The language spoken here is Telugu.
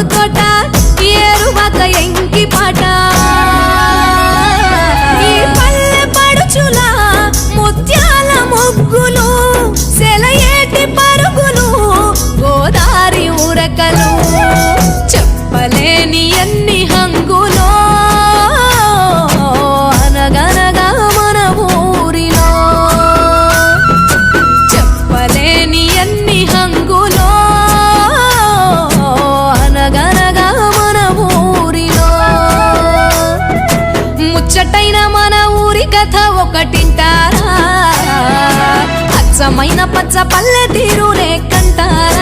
మాకు తోట ఏరువాక ఎంకి పాట ఈ పల్లె పడుచుల ముత్యాల ముగ్గులు సెలయేటి పరుగులు గోదారి ఉరకలు చెప్పలేని ఎన్ని హంగులో అనగనగా మన ఊరిలో చెప్పలేని ఎన్ని హంగులో అనగనగా మన ఊరిలో ముచ్చటైన మన ఊరి కథ ఒకటింటారా అచ్చమైన పచ్చ పల్లె తీరునే కంటారా